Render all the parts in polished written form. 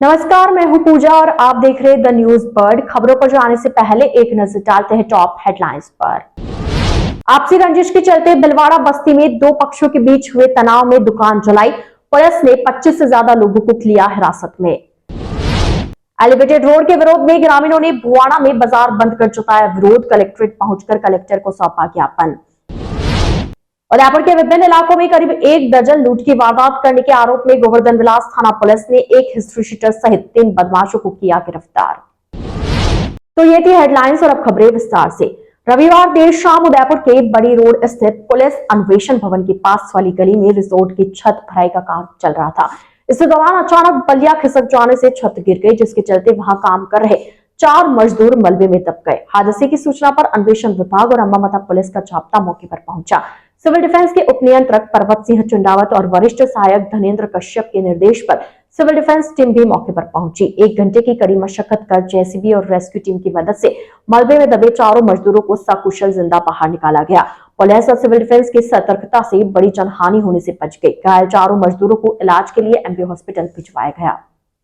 नमस्कार, मैं हूं पूजा और आप देख रहे हैं द न्यूज बर्ड। खबरों पर जाने से पहले एक नजर डालते हैं टॉप हेडलाइंस पर। आपसी रंजिश के चलते भिलवाड़ा बस्ती में दो पक्षों के बीच हुए तनाव में दुकान जलाई। पुलिस ने 25 से ज्यादा लोगों को लिया हिरासत में। एलिवेटेड रोड के विरोध में ग्रामीणों ने बुआना में बाजार बंद कर जताया विरोध। कलेक्ट्रेट पहुंचकर कलेक्टर को सौंपा ज्ञापन। उदयपुर के विभिन्न इलाकों में करीब 1 दर्जन लूट की वारदात करने के आरोप में गोवर्धन विलास थाना पुलिस ने एक हिस्ट्री शीटर सहित 3 बदमाशों को किया गिरफ्तार। तो ये थी हेडलाइंस और अब खबरें विस्तार से। रविवार देर शाम उदयपुर के बड़ी रोड स्थित पुलिस अन्वेषण भवन के पास वाली गली में रिसोर्ट की छत भराई का काम चल रहा था। इस दौरान अचानक बल्लियां खिसक जाने से छत गिर गई, जिसके चलते वहां काम कर रहे 4 मजदूर मलबे में दब गए। हादसे की सूचना पर अन्वेषण विभाग और अम्बामाता पुलिस का जाब्ता मौके पर पहुंचा। सिविल डिफेंस के उप नियंत्रक पर्वत सिंह चुंडावत और वरिष्ठ सहायक धनेन्द्र कश्यप के निर्देश पर सिविल डिफेंस टीम भी मौके पर पहुंची। 1 घंटे की कड़ी मशक्कत कर जेसीबी और रेस्क्यू टीम की मदद से मलबे में दबे 4 मजदूरों को सकुशल जिंदा बाहर निकाला गया। पुलिस और सिविल डिफेंस की सतर्कता से बड़ी जनहानि होने से बच गई। घायल 4 मजदूरों को इलाज के लिए एमबी हॉस्पिटल भिजवाया गया।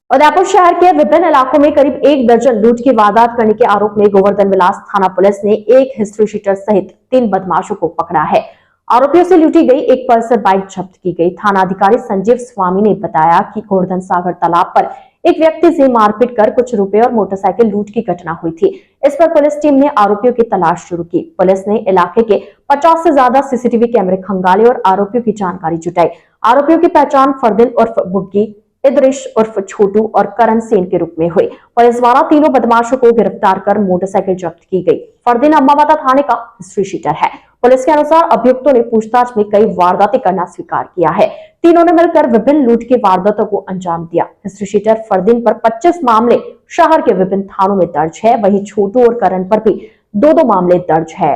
उदयपुर शहर के विभिन्न इलाकों में करीब 1 दर्जन लूट की वारदात करने के आरोप में गोवर्धन विलास थाना पुलिस ने एक हिस्ट्री शीटर सहित 3 बदमाशों को पकड़ा है। आरोपियों से लूटी गई एक पल्सर बाइक जब्त की गई। थाना अधिकारी संजीव स्वामी ने बताया कि गोवर्धन सागर तालाब पर एक व्यक्ति से मारपीट कर कुछ रुपए और मोटरसाइकिल लूट की घटना हुई थी। इस पर पुलिस टीम ने आरोपियों की तलाश शुरू की। पुलिस ने इलाके के 50 से ज्यादा सीसीटीवी कैमरे खंगाले और आरोपियों की जानकारी जुटाई। आरोपियों की पहचान फरदीन उर्फ बुग्गी, इदरिश उर्फ छोटू और करण सेन के रूप में हुई। पुलिस द्वारा तीनों बदमाशों को गिरफ्तार कर मोटरसाइकिल जब्त की गई। फरदीन अम्बामाता थाने का हिस्ट्री शीटर है। पुलिस के अनुसार अभियुक्तों ने पूछताछ में कई वारदातें करना स्वीकार किया है। तीनों ने मिलकर विभिन्न लूट की वारदातों को अंजाम दिया। हिस्ट्री शीटर फरदीन पर 25 मामले शहर के विभिन्न थानों में दर्ज है, वहीं छोटू और करण पर भी 2-2 मामले दर्ज है।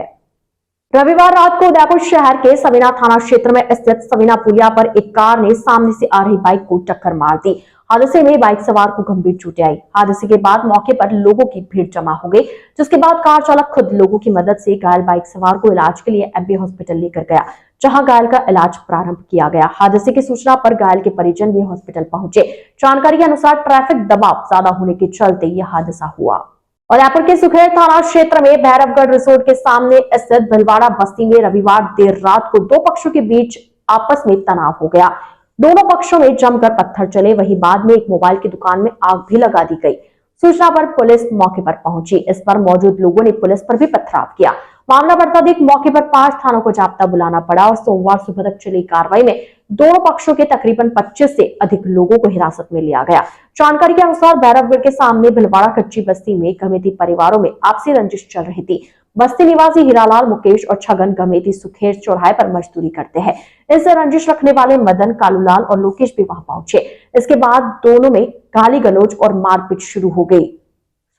रविवार रात को उदयपुर शहर के सवीना थाना क्षेत्र में स्थित सवीना पुलिया पर एक कार ने सामने से आ रही बाइक को टक्कर मार दी। हादसे में बाइक सवार को गंभीर चोटें आई। हादसे के बाद मौके पर लोगों की भीड़ जमा हो गई, जिसके बाद कार चालक खुद लोगों की मदद से घायल बाइक सवार को इलाज के लिए एमबी हॉस्पिटल लेकर गया, जहां घायल का इलाज प्रारंभ किया गया। हादसे की सूचना पर घायल के परिजन भी हॉस्पिटल पहुंचे। जानकारी के अनुसार ट्रैफिक दबाव ज्यादा होने के चलते यह हादसा हुआ। उदयपुर के सुखेर थाना क्षेत्र में भैरवगढ़ रिसोर्ट के सामने स्थित भिलवाड़ा बस्ती में रविवार देर रात को 2 पक्षों के बीच आपस में तनाव हो गया। दोनों पक्षों में जमकर पत्थर चले। वहीं बाद में एक मोबाइल की दुकान में आग भी लगा दी गई। सूचना पर पुलिस मौके पर पहुंची। इस पर मौजूद लोगों ने पुलिस पर भी पथराव किया। मामला बढ़ता देख मौके पर 5 थानों को जाब्ता बुलाना पड़ा और सोमवार सुबह तक चली कार्रवाई में दोनों पक्षों के तकरीबन 25 से अधिक लोगों को हिरासत में लिया गया। जानकारी के अनुसार भैरवगढ़ के सामने भिलवाड़ा कच्ची बस्ती में गमेती परिवारों में आपसी रंजिश चल रही थी। बस्ती निवासी हीरालाल, मुकेश और छगन गमेती सुखेर चौराहे पर मजदूरी करते हैं। इससे रंजिश रखने वाले मदन, कालूलाल और लोकेश भी वहां पहुंचे। इसके बाद दोनों में गाली गलौज और मारपीट शुरू हो गई।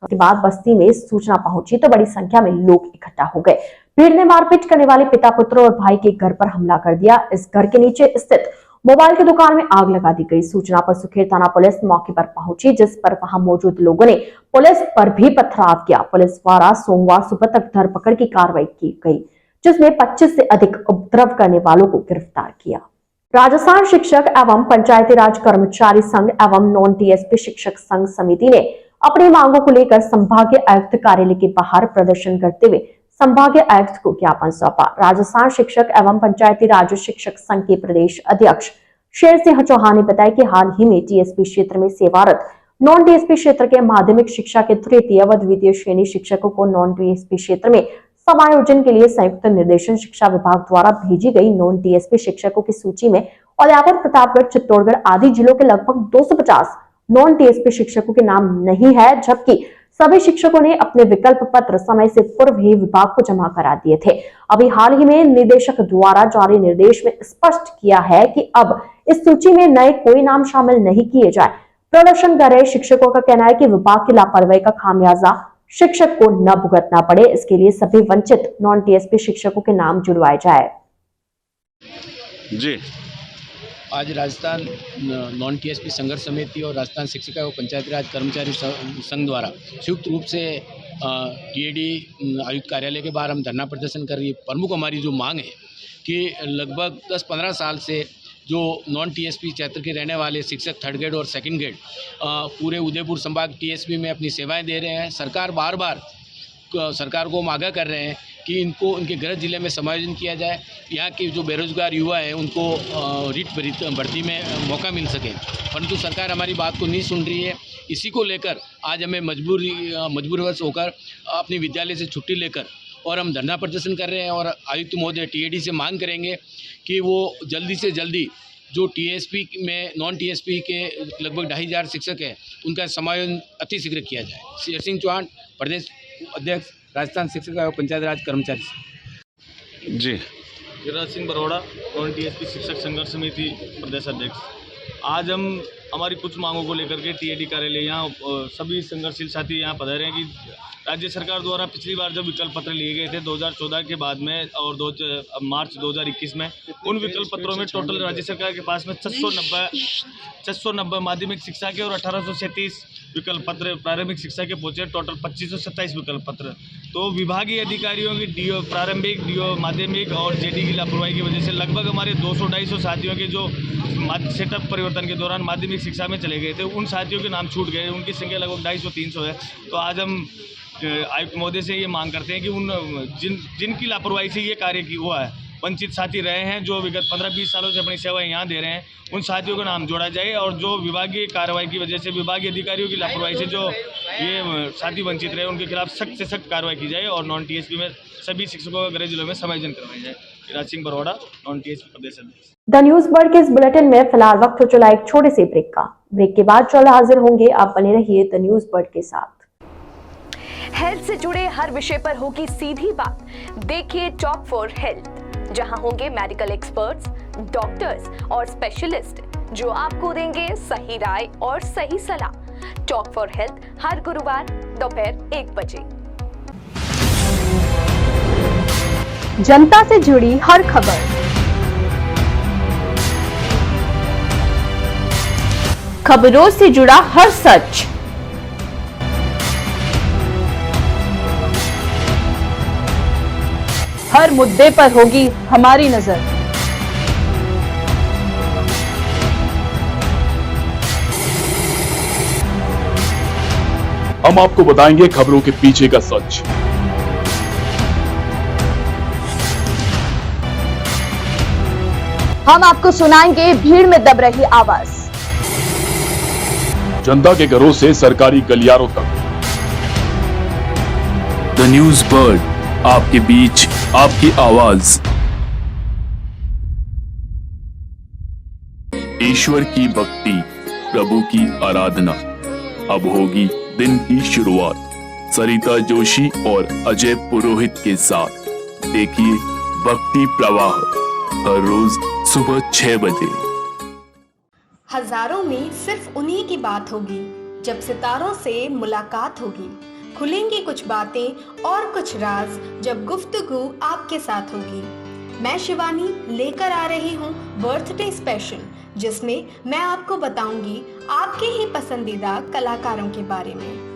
उसके बाद बस्ती में सूचना पहुंची तो बड़ी संख्या में लोग इकट्ठा हो गए। भीड़ ने मारपीट करने वाले पिता, पुत्र और भाई के घर पर हमला कर दिया। इस घर के नीचे स्थित मोबाइल की दुकान में आग लगा दी गई। सूचना पर सुखेर थाना पुलिस मौके पर पहुंची, जिस पर वहां मौजूद लोगों ने पुलिस पर भी पथराव किया। पुलिस द्वारा सोमवार सुबह तक धरपकड़ की कार्रवाई की गई, जिसमें 25 से अधिक उपद्रव करने वालों को गिरफ्तार किया। राजस्थान शिक्षक एवं पंचायती राज कर्मचारी संघ एवं नॉन टीएसपी शिक्षक संघ समिति ने अपनी मांगों को लेकर संभागीय आयुक्त कार्यालय के बाहर प्रदर्शन करते हुए संभागीय आयुक्त को ज्ञापन सौंपा। राजस्थान शिक्षक एवं पंचायती राज शिक्षक संघ के प्रदेश अध्यक्ष शेर सिंह चौहान ने बताया कि हाल ही में टीएसपी क्षेत्र में सेवारत नॉन टीएसपी क्षेत्र के माध्यमिक शिक्षा के तृतीय व द्वितीय श्रेणी शिक्षकों को नॉन टीएसपी क्षेत्र में समायोजन के लिए संयुक्त निर्देशन शिक्षा विभाग द्वारा भेजी गई नॉन टीएसपी शिक्षकों की सूची में उदयपुर, प्रतापगढ़, चित्तौड़गढ़ आदि जिलों के लगभग 250 नॉन टीएसपी शिक्षकों के नाम नहीं है, जबकि सभी शिक्षकों ने अपने विकल्प पत्र समय से पूर्व ही विभाग को जमा करा दिए थे। अभी हाल ही में निदेशक द्वारा जारी निर्देश में स्पष्ट किया है कि अब इस सूची में नए कोई नाम शामिल नहीं किए जाए। प्रदर्शन कर रहे शिक्षकों का कहना है कि विभाग की लापरवाही का खामियाजा शिक्षक को न भुगतना पड़े, इसके लिए सभी वंचित नॉन टीएसपी शिक्षकों के नाम जुड़वाए जाए। जी, आज राजस्थान नॉन टीएसपी संघर्ष समिति और राजस्थान शिक्षक एवं पंचायती राज कर्मचारी संघ द्वारा संयुक्त रूप से टीएडी आयुक्त कार्यालय के बाहर हम धरना प्रदर्शन कर रही है। प्रमुख हमारी जो मांग है कि लगभग 10-15 साल से जो नॉन टीएसपी क्षेत्र के रहने वाले शिक्षक थर्ड ग्रेड और सेकंड ग्रेड पूरे उदयपुर संभाग टीएसपी में अपनी सेवाएं दे रहे हैं। सरकार बार बार सरकार को हम आगाह कर रहे हैं कि इनको उनके गृह जिले में समायोजन किया जाए, यहाँ के जो बेरोजगार युवा हैं उनको रिट भर्ती में मौका मिल सके, परंतु सरकार हमारी बात को नहीं सुन रही है। इसी को लेकर आज हमें मजबूरवश होकर अपने विद्यालय से छुट्टी लेकर और हम धरना प्रदर्शन कर रहे हैं और आयुक्त महोदय टीएडी से मांग करेंगे कि वो जल्दी से जल्दी जो टीएसपी में नॉन टीएसपी के लगभग 2500 शिक्षक हैं उनका समायोजन अतिशीघ्र किया जाए। शेर सिंह चौहान, प्रदेश अध्यक्ष, राजस्थान शिक्षक आयोग पंचायत राज कर्मचारी। जी। गिरिराज सिंह बरोड़ा, नॉन टीएसपी शिक्षक संघर्ष समिति प्रदेश अध्यक्ष। आज हम हमारी कुछ मांगों को लेकर के टीएडी कार्यालय यहाँ सभी संघर्षशील साथी यहाँ पधारे हैं कि राज्य सरकार द्वारा पिछली बार जब विकल्प पत्र लिए गए थे 2014 के बाद में और मार्च 2021 में, उन विकल्प पत्रों में टोटल राज्य सरकार के पास में 690 माध्यमिक शिक्षा के और 1837 विकल्प पत्र प्रारंभिक शिक्षा के पहुंचे, टोटल 2527 विकल्प पत्र। तो विभागीय अधिकारियों की डीओ प्रारंभिक, डीओ माध्यमिक और जेडी की लापरवाही की वजह से लगभग हमारे 200-250 साथियों के जो सेटअप परिवर्तन के दौरान माध्यमिक शिक्षा में चले गए थे, उन साथियों के नाम छूट गए। उनकी संख्या लगभग 250-300 है। तो आज हम आयुक्त महोदय से ये मांग करते हैं कि उन जिनकी लापरवाही से ये कार्य हुआ है, वंचित साथी रहे हैं, जो विगत 15-20 सालों से अपनी सेवाएं यहाँ दे रहे हैं, उन साथियों का नाम जोड़ा जाए और जो विभागीय कार्रवाई की वजह से, विभागीय अधिकारियों की लापरवाही से जो ये साथी वंचित रहे, उनके खिलाफ सख्त से सख्त कार्रवाई की जाए और नॉन टीएसपी में सभी शिक्षकों का गृह जिलों में समायोजन करवाया जाए। गिरिराज सिंह बरोड़ा, नॉन टीएसपी प्रदेश अध्यक्ष। द न्यूज बर्ड के इस बुलेटिन में फिलहाल वक्त हो चला एक छोटे से ब्रेक का। ब्रेक के बाद जल्द हाजिर होंगे, आप बने रहिए द न्यूज बर्ड के साथ। हेल्थ से जुड़े हर विषय पर होगी सीधी बात। देखिए टॉक फॉर हेल्थ, जहां होंगे मेडिकल एक्सपर्ट्स, डॉक्टर्स और स्पेशलिस्ट जो आपको देंगे सही राय और सही सलाह। टॉक फॉर हेल्थ हर गुरुवार दोपहर 1 बजे। जनता से जुड़ी हर खबर, खबरों से जुड़ा हर सच, हर मुद्दे पर होगी हमारी नजर। हम आपको बताएंगे खबरों के पीछे का सच। हम आपको सुनाएंगे भीड़ में दब रही आवाज, जनता के घरों से सरकारी गलियारों तक। द न्यूज बर्ड, आपके बीच, आपकी आवाज। ईश्वर की भक्ति, प्रभु की आराधना, अब होगी दिन की शुरुआत सरिता जोशी और अजय पुरोहित के साथ। देखिए भक्ति प्रवाह हर रोज सुबह 6 बजे। हजारों में सिर्फ उन्हीं की बात होगी, जब सितारों से मुलाकात होगी। खुलेंगी कुछ बातें और कुछ राज, जब गुफ्तगू आपके साथ होगी। मैं शिवानी लेकर आ रही हूँ बर्थडे स्पेशल, जिसमें मैं आपको बताऊंगी आपके ही पसंदीदा कलाकारों के बारे में।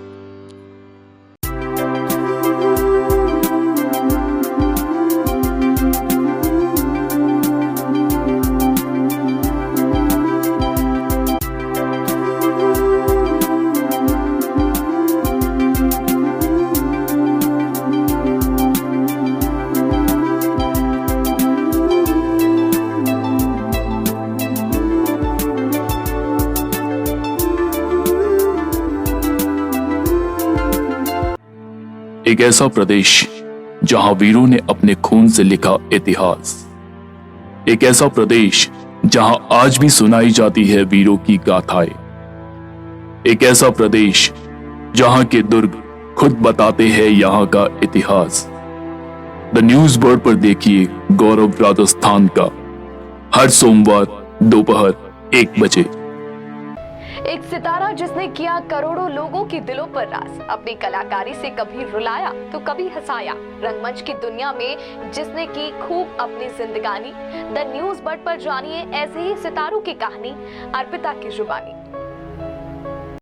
एक ऐसा प्रदेश जहां वीरों ने अपने खून से लिखा इतिहास। एक ऐसा प्रदेश जहां आज भी सुनाई जाती है वीरों की गाथाएं। एक ऐसा प्रदेश जहां के दुर्ग खुद बताते हैं यहां का इतिहास। द न्यूज बर्ड पर देखिए गौरव राजस्थान का, हर सोमवार दोपहर 1 बजे। एक सितारा जिसने किया करोड़ों लोगों के दिलों पर राज, अपनी कलाकारी से कभी रुलाया तो कभी हंसाया। रंगमंच की दुनिया में जिसने की खूब अपनी जिंदगानी। द न्यूज बर्ड पर जानिए ऐसे ही सितारों की कहानी, अर्पिता की जुबानी।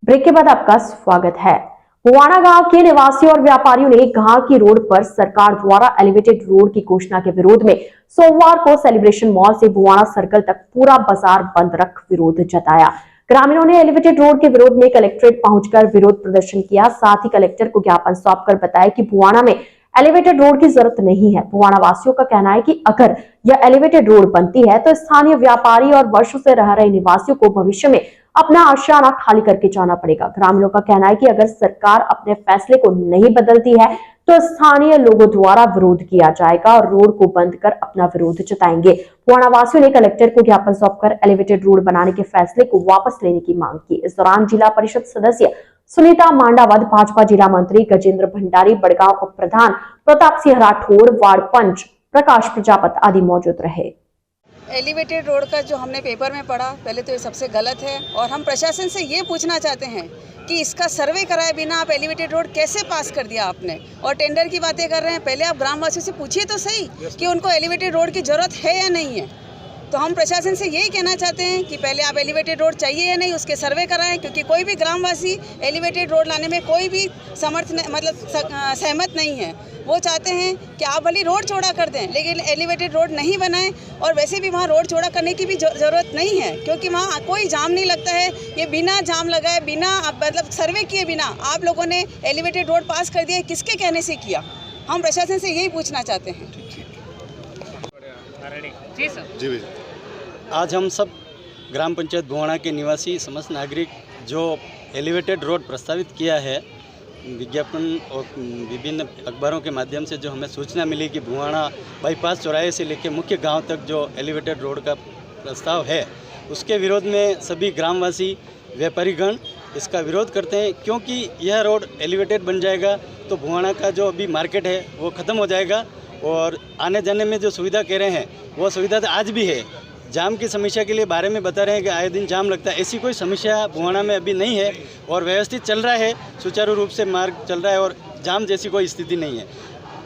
ब्रेक के बाद आपका स्वागत है। बुवाना गांव के निवासियों और व्यापारियों ने गांव की रोड पर सरकार द्वारा एलिवेटेड रोड की घोषणा के विरोध में सोमवार को सेलिब्रेशन मॉल से बुवाना सर्कल तक पूरा बाजार बंद रख विरोध जताया। ग्रामीणों ने एलिवेटेड रोड के विरोध में कलेक्ट्रेट पहुंचकर विरोध प्रदर्शन किया। साथ ही कलेक्टर को ज्ञापन सौंपकर बताया कि बुवाना में एलिवेटेड रोड की जरूरत नहीं है। बुवाना वासियों का कहना है कि अगर यह एलिवेटेड रोड बनती है तो स्थानीय व्यापारी और वर्षों से रह रहे निवासियों को भविष्य में अपना आशियाना खाली करके जाना पड़ेगा। ग्रामीणों का कहना है कि अगर सरकार अपने फैसले को नहीं बदलती है तो स्थानीय लोगों द्वारा विरोध किया जाएगा और रोड को बंद कर अपना विरोध जताएंगे। बुवाना वासियों ने कलेक्टर को ज्ञापन सौंपकर एलिवेटेड रोड बनाने के फैसले को वापस लेने की मांग की। इस दौरान जिला परिषद सदस्य सुनीता मांडावत, भाजपा जिला मंत्री गजेंद्र भंडारी, बड़गांव उप प्रधान प्रताप सिंह राठौड़, वार्ड पंच प्रकाश प्रजापत आदि मौजूद रहे। एलिवेटेड रोड का जो हमने पेपर में पढ़ा, पहले तो ये सबसे गलत है और हम प्रशासन से ये पूछना चाहते हैं कि इसका सर्वे कराए बिना आप एलिवेटेड रोड कैसे पास कर दिया आपने, और टेंडर की बातें कर रहे हैं। पहले आप ग्रामवासियों से पूछिए तो सही कि उनको एलिवेटेड रोड की ज़रूरत है या नहीं है। तो हम प्रशासन से यही कहना चाहते हैं कि पहले आप एलिवेटेड रोड चाहिए या नहीं उसके सर्वे कराएं, क्योंकि कोई भी ग्रामवासी एलिवेटेड रोड लाने में कोई भी सहमत नहीं है। वो चाहते हैं कि आप भले रोड चौड़ा कर दें लेकिन एलिवेटेड रोड नहीं बनाएं, और वैसे भी वहाँ रोड चौड़ा करने की भी ज़रूरत नहीं है क्योंकि वहाँ कोई जाम नहीं लगता है। ये बिना जाम लगाए, बिना सर्वे किए बिना आप लोगों ने एलिवेटेड रोड पास कर दिया, किसके कहने से किया? हम प्रशासन से यही पूछना चाहते हैं। जी सर। जी भैया, आज हम सब ग्राम पंचायत बुवाना के निवासी समस्त नागरिक जो एलिवेटेड रोड प्रस्तावित किया है, विज्ञापन और विभिन्न अखबारों के माध्यम से जो हमें सूचना मिली कि बुवाना बाईपास चौराहे से लेकर मुख्य गांव तक जो एलिवेटेड रोड का प्रस्ताव है, उसके विरोध में सभी ग्रामवासी व्यापारीगण इसका विरोध करते हैं, क्योंकि यह रोड एलिवेटेड बन जाएगा तो बुवाना का जो अभी मार्केट है वो ख़त्म हो जाएगा और आने जाने में जो सुविधा कह रहे हैं वो सुविधा तो आज भी है। जाम की समस्या के लिए बारे में बता रहे हैं कि आए दिन जाम लगता है, ऐसी कोई समस्या बुवाना में अभी नहीं है और व्यवस्थित चल रहा है, सुचारू रूप से मार्ग चल रहा है और जाम जैसी कोई स्थिति नहीं है।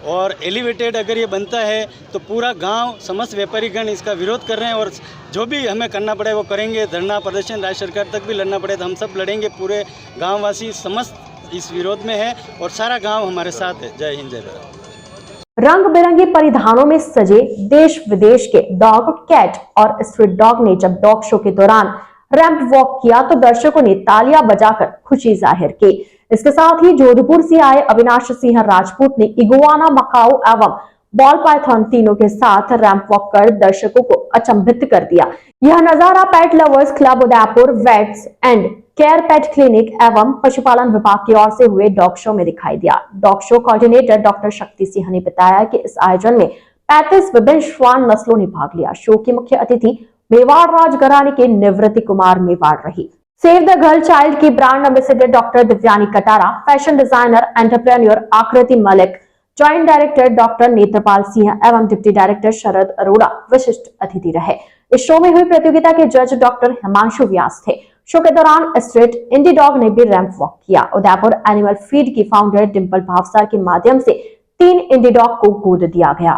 और एलिवेटेड अगर ये बनता है तो पूरा गांव, समस्त व्यापारीगण इसका विरोध कर रहे हैं और जो भी हमें करना पड़े वो करेंगे। धरना प्रदर्शन राज्य सरकार तक भी लड़ना पड़े तो हम सब लड़ेंगे। पूरे गाँववासी समस्त इस विरोध में है और सारा गाँव हमारे साथ है। जय हिंद, जय भारत। रंग बिरंगे परिधानों में सजे देश विदेश के डॉग, कैट और स्ट्रीट डॉग ने जब डॉग शो के दौरान रैंप वॉक किया तो दर्शकों ने तालियां बजाकर खुशी जाहिर की। इसके साथ ही जोधपुर से आए अविनाश सिंह राजपूत ने इगुआना, मकाऊ एवं बॉल पाइथन तीनों के साथ रैंप वॉक कर दर्शकों को अचंभित कर दिया। यह नजारा pet lovers club Udaipur, vets and care pet clinic एवं पशुपालन विभाग की ओर से हुए डॉग शो में दिखाई दिया। Dog show coordinator doctor Shakti Singh ने बताया कि इस आयोजन में 35 विभिन्न श्वान नस्लों ने भाग लिया। शो की मुख्य अतिथि मेवाड़ राजघराने के निवृत्ति कुमार मेवाड़ रही। सेव द गर्ल चाइल्ड की brand ambassador doctor Divyani Katara, fashion designer entrepreneur Akriti Malik, joint director doctor Netrapal Singh एवं डिप्टी डायरेक्टर शरद अरोड़ा विशिष्ट अतिथि रहे। इस शो में हुई प्रतियोगिता के जज डॉक्टर हिमांशु व्यास थे। शो के दौरान स्ट्रीट इंडी डॉग ने भी रैंप वॉक किया। उदयपुर एनिमल फीड की फाउंडर डिंपल भावसार के माध्यम से 3 इंडी डॉग को गोद दिया गया।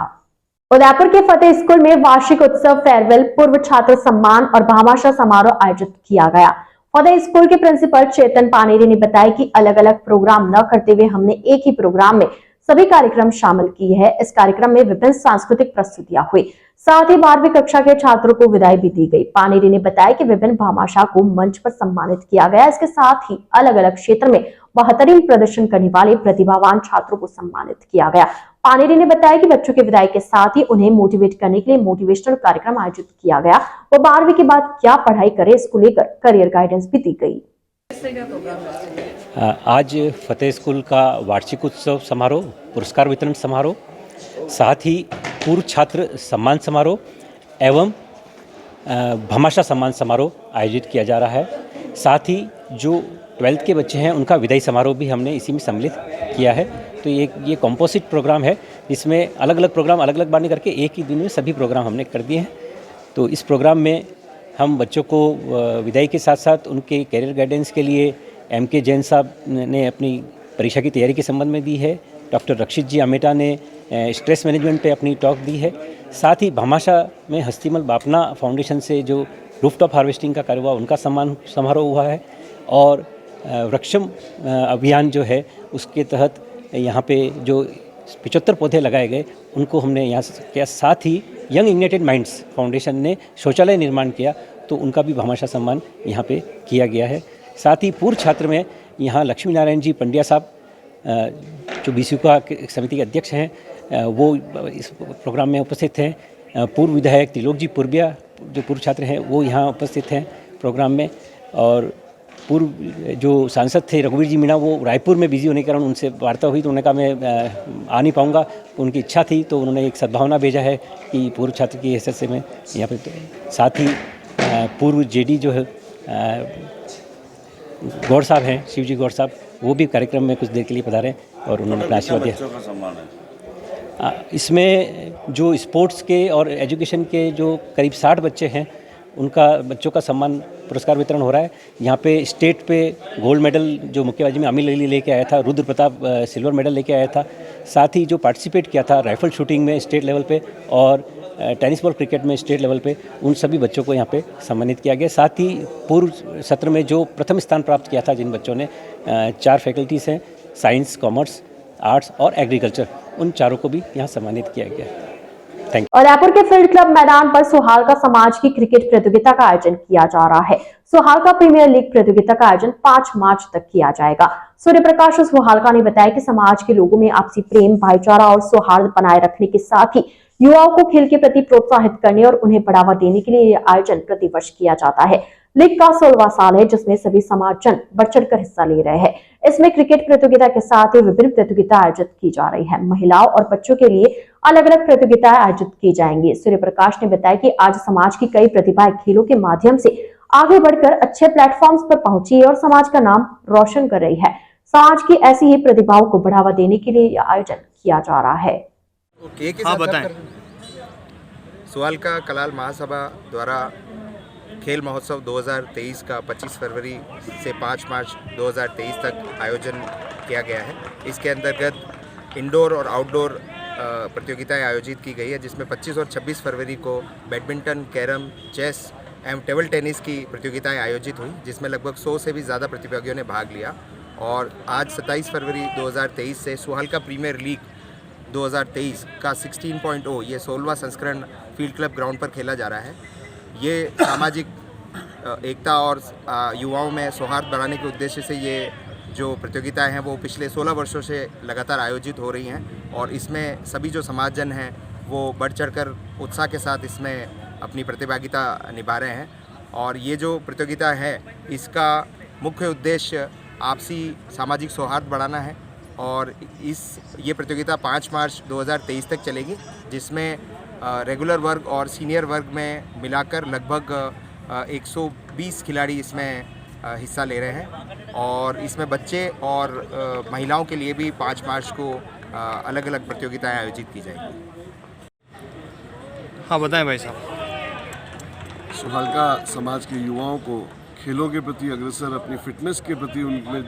उदयपुर के फतेह स्कूल में वार्षिक उत्सव, फेयरवेल, पूर्व छात्र सम्मान और भामाशाह समारोह आयोजित किया गया। फतेह स्कूल के प्रिंसिपल चेतन पानेरी ने बताया कि अलग अलग प्रोग्राम न करते हुए हमने एक ही प्रोग्राम में सभी कार्यक्रम शामिल किए हैं। इस कार्यक्रम में विभिन्न सांस्कृतिक प्रस्तुतियां हुई, साथ ही 12वीं कक्षा के छात्रों को विदाई भी दी गई। पानेरी ने बताया कि विभिन्न भामाशाह को मंच पर सम्मानित किया गया। इसके साथ ही अलग अलग क्षेत्र में बेहतरीन प्रदर्शन करने वाले प्रतिभावान छात्रों को सम्मानित किया गया। पानेरी ने बताया कि बच्चों की विदाई के साथ ही उन्हें मोटिवेट करने के लिए मोटिवेशनल कार्यक्रम आयोजित किया गया। वो 12वीं के बाद क्या पढ़ाई करे, इसको लेकर करियर गाइडेंस भी दी गई। आज फतेह स्कूल का वार्षिक उत्सव समारोह, पुरस्कार वितरण समारोह, साथ ही पूर्व छात्र सम्मान समारोह एवं भामाशाह सम्मान समारोह आयोजित किया जा रहा है। साथ ही जो 12th के बच्चे हैं उनका विदाई समारोह भी हमने इसी में सम्मिलित किया है। तो ये कॉम्पोजिट प्रोग्राम है जिसमें अलग अलग प्रोग्राम अलग अलग बांटने करके एक ही दिन में सभी प्रोग्राम हमने कर दिए हैं। तो इस प्रोग्राम में हम बच्चों को विदाई के साथ साथ उनके कैरियर गाइडेंस के लिए MK जैन साहब ने अपनी परीक्षा की तैयारी के संबंध में दी है। डॉक्टर रक्षित जी अमेटा ने स्ट्रेस मैनेजमेंट पे अपनी टॉक दी है। साथ ही भामाशाह में हस्तीमल बापना फाउंडेशन से जो रूफटॉप हार्वेस्टिंग का कार्य हुआ उनका सम्मान समारोह हुआ है। और वृक्षम अभियान जो है उसके तहत यहाँ पे जो 75 पौधे लगाए गए उनको हमने यहाँ किया। साथ ही यंग इग्नाइटेड माइंड्स फाउंडेशन ने शौचालय निर्माण किया, तो उनका भी भामाशाह सम्मान यहाँ पे किया गया है। साथ ही पूर्व छात्र में यहाँ लक्ष्मी नारायण जी पंड्या साहब जो BCU का समिति के अध्यक्ष हैं वो इस प्रोग्राम में उपस्थित हैं। पूर्व विधायक त्रिलोक जी पुरबिया जो पूर्व छात्र हैं वो यहाँ उपस्थित हैं प्रोग्राम में। और पूर्व जो सांसद थे रघुवीर जी मीणा वो रायपुर में बिजी होने के कारण उनसे वार्ता हुई, तो उन्होंने कहा मैं आ नहीं पाऊँगा। उनकी इच्छा थी तो उन्होंने एक सद्भावना भेजा है कि पूर्व छात्र की हैसियत से मैं यहाँ पे। साथ ही पूर्व JD जो है गौर साहब हैं, शिवजी गौर साहब, वो भी कार्यक्रम में कुछ देर के लिए पधारे और उन्होंने अपना आशीर्वाद दिया। इसमें जो स्पोर्ट्स के और एजुकेशन के जो करीब 60 बच्चे हैं उनका बच्चों का सम्मान पुरस्कार वितरण हो रहा है। यहाँ पे स्टेट पे गोल्ड मेडल जो मुक्केबाजी में आमिर अली लेके आया था, रुद्र प्रताप सिल्वर मेडल लेके आया था। साथ ही जो पार्टिसिपेट किया था राइफल शूटिंग में स्टेट लेवल पे और टेनिस बॉल क्रिकेट में स्टेट लेवल पे, उन सभी बच्चों को यहाँ पे सम्मानित किया गया। साथ ही पूर्व सत्र में जो प्रथम स्थान प्राप्त किया था जिन बच्चों ने, 4 फैकल्टीज़ हैं, साइंस, कॉमर्स, आर्ट्स और एग्रीकल्चर, उन चारों को भी यहाँ सम्मानित किया गया। और रायपुर के फील्ड क्लब मैदान पर सुहालका समाज की क्रिकेट प्रतियोगिता का आयोजन किया जा रहा है। सुहालका प्रीमियर लीग प्रतियोगिता का आयोजन 5 मार्च तक किया जाएगा। सूर्य प्रकाश सुहालका ने बताया कि समाज के लोगों में आपसी प्रेम, भाईचारा और सौहार्द बनाए रखने के साथ ही युवाओं को खेल के प्रति प्रोत्साहित करने और उन्हें बढ़ावा देने के लिए यह आयोजन प्रतिवर्ष किया जाता है। लीग का 16वां साल है जिसमें सभी समाजजन बढ़ चढ़कर हिस्सा ले रहे हैं। इसमें क्रिकेट प्रतियोगिता के साथ ही विभिन्न प्रतियोगिता आयोजित की जा रही है। महिलाओं और बच्चों के लिए अलग अलग प्रतियोगिताएं आयोजित की जाएंगी। सूर्य प्रकाश ने बताया कि आज समाज की कई प्रतिभाएं खेलों के माध्यम से आगे बढ़कर अच्छे प्लेटफॉर्म्स पर पहुंची है और समाज का नाम रोशन कर रही है। समाज की ऐसी ही प्रतिभाओं को बढ़ावा देने के लिए यह आयोजन किया जा रहा है। हाँ बताएं। सुहालका कलाल महासभा द्वारा खेल महोत्सव 2023 का 25 फरवरी से 5 मार्च 2023 तक आयोजन किया गया है। इसके अंतर्गत इंडोर और आउटडोर प्रतियोगिताएं आयोजित की गई है, जिसमें 25 और 26 फरवरी को बैडमिंटन, कैरम, चेस एवं टेबल टेनिस की प्रतियोगिताएं आयोजित हुई, जिसमें लगभग 100 से भी ज़्यादा प्रतिभागियों ने भाग लिया। और आज 27 फरवरी 2023 से सुहालका प्रीमियर लीग 2023 का 16.0 ये 16वां संस्करण फील्ड क्लब ग्राउंड पर खेला जा रहा है। ये सामाजिक एकता और युवाओं में सौहार्द बढ़ाने के उद्देश्य से ये जो प्रतियोगिताएं हैं वो पिछले 16 वर्षों से लगातार आयोजित हो रही हैं और इसमें सभी जो समाजजन हैं वो बढ़ चढ़कर उत्साह के साथ इसमें अपनी प्रतिभागिता निभा रहे हैं। और ये जो प्रतियोगिता है इसका मुख्य उद्देश्य आपसी सामाजिक सौहार्द बढ़ाना है और ये प्रतियोगिता 5 मार्च 2023 तक चलेगी, जिसमें रेगुलर वर्ग और सीनियर वर्ग में मिलाकर लगभग 120 खिलाड़ी इसमें हिस्सा ले रहे हैं और इसमें बच्चे और महिलाओं के लिए भी 5 मार्च को अलग अलग प्रतियोगिताएं आयोजित की जाएंगी। हाँ बताएं भाई साहब। सुहालका समाज के युवाओं को खेलों के प्रति अग्रसर, अपनी फिटनेस के प्रति उनमें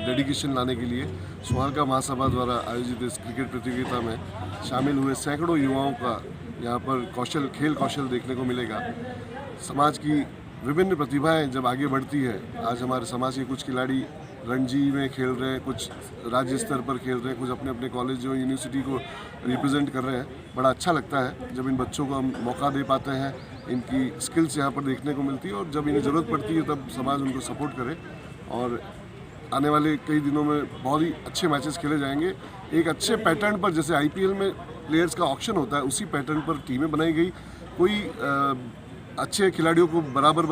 डेडिकेशन लाने के लिए सुहालका महासभा द्वारा आयोजित इस क्रिकेट प्रतियोगिता में शामिल हुए सैकड़ों युवाओं का यहाँ पर खेल कौशल देखने को मिलेगा। समाज की विभिन्न प्रतिभाएं जब आगे बढ़ती है, आज हमारे समाज के कुछ खिलाड़ी रणजी में खेल रहे हैं, कुछ राज्य स्तर पर खेल रहे हैं, कुछ अपने अपने कॉलेज और यूनिवर्सिटी को रिप्रेजेंट कर रहे हैं। बड़ा अच्छा लगता है जब इन बच्चों को हम मौका दे पाते हैं, इनकी स्किल्स यहाँ पर देखने को मिलती है और जब इन्हें ज़रूरत पड़ती है तब समाज उनको सपोर्ट करे। और आने वाले कई दिनों में बहुत ही अच्छे मैचेस खेले जाएंगे। एक अच्छे पैटर्न पर, जैसे IPL में प्लेयर्स का ऑक्शन होता है, उसी पैटर्न पर टीमें बनाई गई। कोई अच्छे खिलाड़ियों को बराबर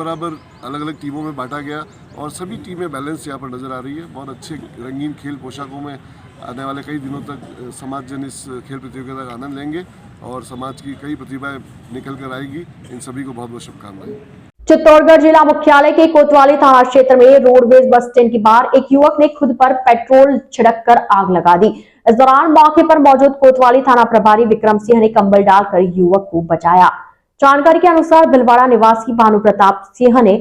अलग अलग टीमों में बांटा गया और सभी टीमें बैलेंस यहाँ पर नज़र आ रही है। बहुत अच्छे रंगीन खेल पोशाकों में आने वाले कई दिनों तक समाजजन इस खेल प्रतियोगिता का आनंद लेंगे और समाज की कई प्रतिभाएं निकल कर आएगी। इन सभी को बहुत बहुत शुभकामनाएं। चित्तौड़गढ़ जिला मुख्यालय के कोतवाली थाना क्षेत्र में रोडवेज बस स्टैंड के बाहर एक युवक ने खुद पर पेट्रोल छिड़क कर आग लगा दी। इस दौरान मौके पर मौजूद कोतवाली थाना प्रभारी विक्रम सिंह ने कंबल डालकर युवक को बचाया। जानकारी के अनुसार भिलवाड़ा निवासी भानु प्रताप सिंह ने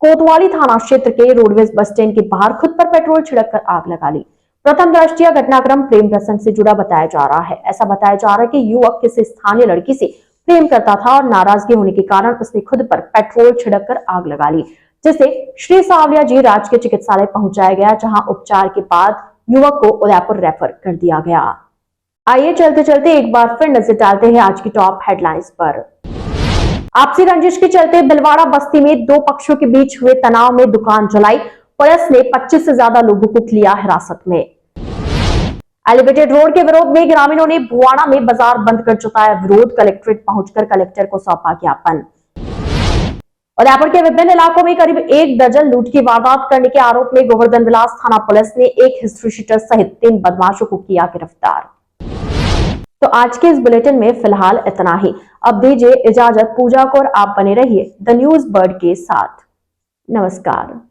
कोतवाली थाना क्षेत्र के रोडवेज बस स्टैंड के बाहर खुद पर पेट्रोल छिड़क कर आग लगा ली। प्रथम दृष्टया घटनाक्रम प्रेम प्रसंग से जुड़ा बताया जा रहा है। ऐसा बताया जा रहा है कि युवक किसी स्थानीय लड़की से प्रेम करता था और नाराजगी होने के कारण उसने खुद पर पेट्रोल छिड़क कर आग लगा ली। जिसे श्री सावलिया जी राजकीय चिकित्सालय पहुंचाया गया, जहां उपचार के बाद युवक को उदयपुर रेफर कर दिया गया। आइए चलते चलते एक बार फिर नजर डालते हैं आज की टॉप हेडलाइंस पर। आपसी रंजिश के चलते भिलवाड़ा बस्ती में दो पक्षों के बीच हुए तनाव में दुकान जलाई, पुलिस ने 25 से ज्यादा लोगों को लिया हिरासत में। एलिवेटेड रोड के विरोध में ग्रामीणों ने बुआना में बाजार बंद कर जताया विरोध, कलेक्ट्रेट पहुंचकर कलेक्टर को सौंपा ज्ञापन। उदयपुर के विभिन्न इलाकों में करीब 1 दर्जन लूट की वारदात करने के आरोप में गोवर्धन विलास थाना पुलिस ने एक हिस्ट्री शीटर सहित 3 बदमाशों को किया गिरफ्तार। तो आज के इस बुलेटिन में फिलहाल इतना ही। अब दीजिए इजाजत, पूजा को, और आप बने रहिए द न्यूज बर्ड के साथ। नमस्कार।